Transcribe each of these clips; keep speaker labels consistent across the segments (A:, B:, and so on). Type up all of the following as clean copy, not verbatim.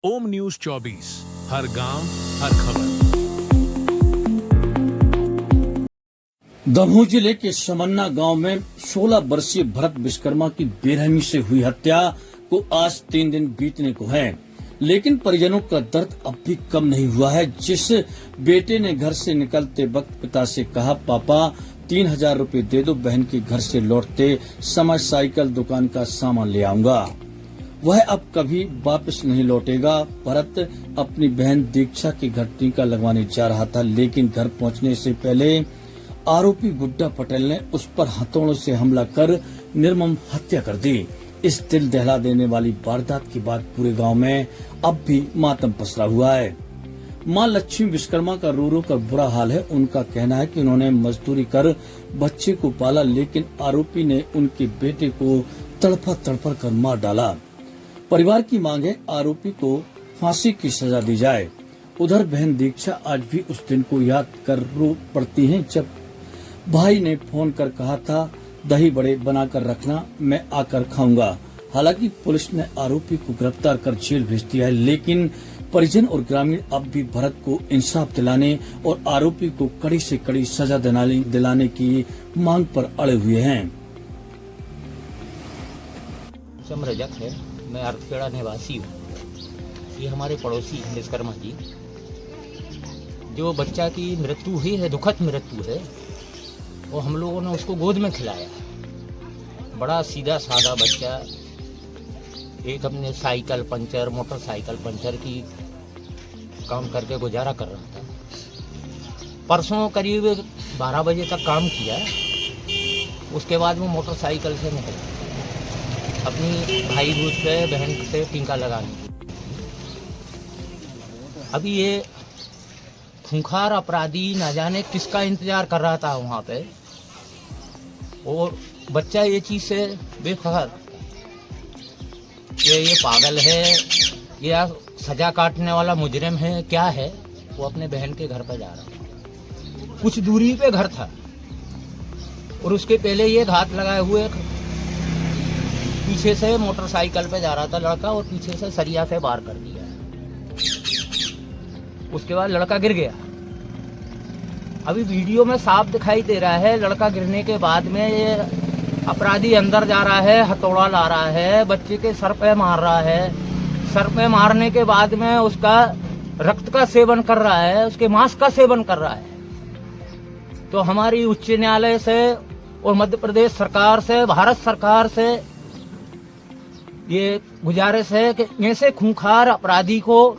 A: ओम news 24 हर गांव हर खबर।
B: दमोह जिले के समन्ना गांव में 16 वर्षीय भरत विश्वकर्मा की बेरहमी से हुई हत्या को आज 3 दिन बीतने को है, लेकिन परिजनों का दर्द अब भी कम नहीं हुआ है। जिस बेटे ने घर से निकलते वक्त पिता से कहा, पापा 3000 रुपए दे दो, बहन के घर से लौटते समय साइकिल दुकान का सामान ले आऊंगा, वह अब कभी वापस नहीं लौटेगा। भरत अपनी बहन दीक्षा के घर टीका लगवाने जा रहा था, लेकिन घर पहुंचने से पहले आरोपी गुड्डा पटेल ने उस पर हथौड़ों से हमला कर निर्मम हत्या कर दी। इस दिल दहला देने वाली वारदात के बाद पूरे गांव में अब भी मातम पसरा हुआ है। मां लक्ष्मी विश्वकर्मा का रो रो कर बुरा हाल है। उनका कहना है कि उन्होंने मजदूरी कर बच्चे को पाला, लेकिन आरोपी ने उनके बेटे को तड़पा कर मार डाला। परिवार की मांग है आरोपी को फांसी की सजा दी जाए। उधर बहन दीक्षा आज भी उस दिन को याद कर रो पड़ती हैं जब भाई ने फोन कर कहा था, दही बड़े बनाकर रखना, मैं आकर खाऊंगा। हालांकि पुलिस ने आरोपी को गिरफ्तार कर जेल भेज दिया है, लेकिन परिजन और ग्रामीण अब भी भरत को इंसाफ दिलाने और आरोपी को कड़ी से कड़ी सजा दिलाने की मांग पर अड़े हुए हैं।
C: रजक है, मैं अर्थखेड़ा निवासी हूँ। ये हमारे पड़ोसी विश्वकर्मा जी, जो बच्चा की मृत्यु हुई है, दुखद मृत्यु है, वो हम लोगों ने उसको गोद में खिलाया। बड़ा सीधा साधा बच्चा, एक अपने साइकिल पंचर, मोटरसाइकिल पंचर की काम करके गुजारा कर रहा था। परसों करीब 12 बजे तक काम किया, उसके बाद वो मोटरसाइकिल से निकला अपनी भाई दूज पे बहन से टीका लगाने। अभी ये खूंखार अपराधी न जाने किसका इंतजार कर रहा था वहाँ पे, और बच्चा ये चीज़ से बेखबर ये पागल है या सजा काटने वाला मुजरिम है, क्या है। वो अपने बहन के घर पर जा रहा था, कुछ दूरी पे घर था, और उसके पहले ये घात लगाए हुए पीछे से मोटरसाइकिल पे जा रहा था लड़का, और पीछे से सरिया से वार कर दिया। उसके बाद लड़का गिर गया। अभी वीडियो में साफ दिखाई दे रहा है, लड़का गिरने के बाद में ये अपराधी अंदर जा रहा है, हथौड़ा ला रहा है, बच्चे के सर पे मार रहा है। सर पे मारने के बाद में उसका रक्त का सेवन कर रहा है, उसके मांस का सेवन कर रहा है। तो हमारी उच्च न्यायालय से और मध्य प्रदेश सरकार से, भारत सरकार से ये गुजारिश है कि ऐसे खूंखार अपराधी को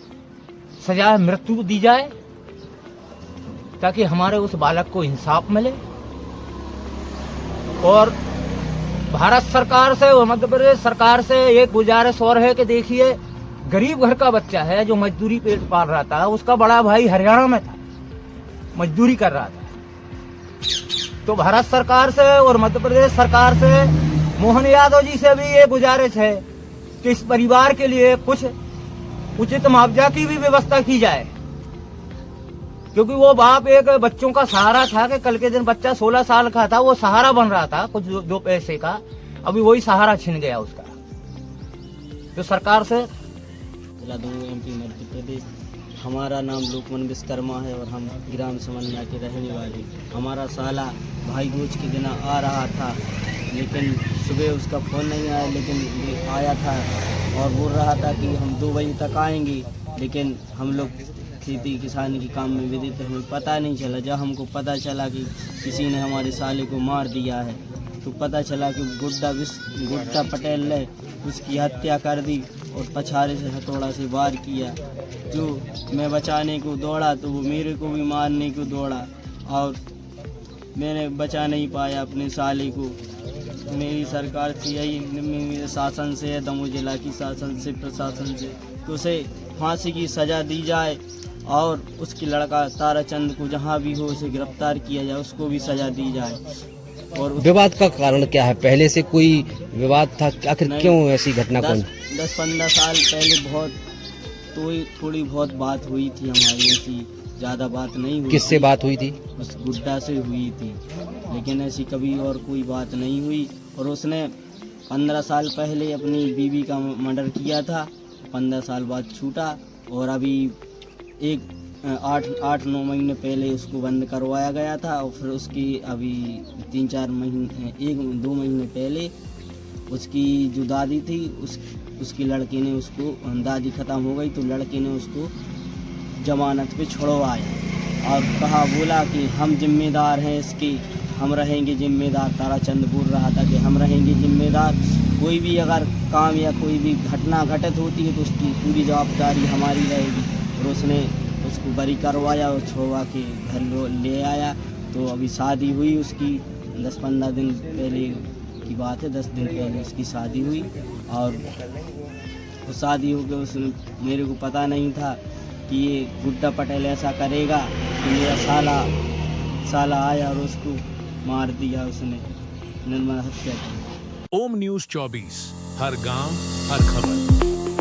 C: सजा मृत्यु दी जाए, ताकि हमारे उस बालक को इंसाफ मिले। और भारत सरकार से और मध्य प्रदेश सरकार से एक गुजारिश और है कि देखिए, गरीब घर का बच्चा है जो मजदूरी पेट पाल रहा था, उसका बड़ा भाई हरियाणा में था, मजदूरी कर रहा था। तो भारत सरकार से और मध्य प्रदेश सरकार से मोहन यादव जी से भी ये गुजारिश है कि इस परिवार के लिए कुछ उचित मुआवजा की भी व्यवस्था की जाए, क्योंकि वो बाप एक बच्चों का सहारा था कि कल के दिन बच्चा 16 साल का था, वो सहारा बन रहा था कुछ दो पैसे का, अभी वही सहारा छिन गया उसका। तो सरकार से
D: जिला दमोह एमपी मध्य प्रदेश। हमारा नाम लोकमन विश्वकर्मा है और हम ग्राम समन्ना के रहने वाले। हमारा साला भाई दूज के दिन आ रहा था, लेकिन सुबह उसका फ़ोन नहीं आया, लेकिन आया था और बोल रहा था कि हम 2 बजे तक आएंगे। लेकिन हम लोग खेती किसानी के काम में व्यतीत थे, हमें पता नहीं चला। जब हमको पता चला कि किसी ने हमारे साले को मार दिया है, तो पता चला कि गुड्डा पटेल ने उसकी हत्या कर दी और पछाड़े से हथौड़ा से वार किया। जो मैं बचाने को दौड़ा तो वो मेरे को भी मारने को दौड़ा, और मैंने बचा नहीं पाया अपने साले को। मेरी सरकार से यही, मेरे शासन से, दमोह जिला की शासन से, प्रशासन से, तो उसे फांसी की सज़ा दी जाए और उसकी लड़का ताराचंद को जहां भी हो उसे गिरफ्तार किया जाए, उसको भी सज़ा दी जाए। और
E: विवाद का कारण क्या है? पहले से कोई विवाद था? आखिर क्यों ऐसी घटना को?
D: 10-15 साल पहले थोड़ी बहुत बात हुई थी हमारी, ऐसी ज़्यादा बात नहीं हुई।
E: किससे बात हुई थी?
D: उस गुड्डा से हुई थी, लेकिन ऐसी कभी और कोई बात नहीं हुई। और उसने 15 साल पहले अपनी बीवी का मर्डर किया था, 15 साल बाद छूटा और अभी एक 8-9 महीने पहले उसको बंद करवाया गया था और फिर उसकी अभी 3-4 महीने 1-2 महीने पहले उसकी जो दादी थी उसकी लड़की ने उसको दादी ख़त्म हो गई तो लड़के ने उसको जमानत पे छुड़वाया और कहा बोला कि हम जिम्मेदार हैं इसके, हम रहेंगे जिम्मेदार। ताराचंद बोल रहा था कि हम रहेंगे जिम्मेदार, कोई भी अगर काम या कोई भी घटना घटित होती है तो उसकी पूरी जवाबदारी हमारी रहेगी। और उसने उसको बरी करवाया और छुड़वा के घर ले आया। तो अभी शादी हुई उसकी 10-15 दिन पहले की बात है, 10 दिन पहले उसकी शादी हुई और वो शादी हो गई। उसने मेरे को पता नहीं था कि ये गुड्डा पटेल ऐसा करेगा कि मेरा साला आया और उसको मार दिया उसने, निर्मम हत्या की।
A: ओम न्यूज 24, हर गांव हर खबर।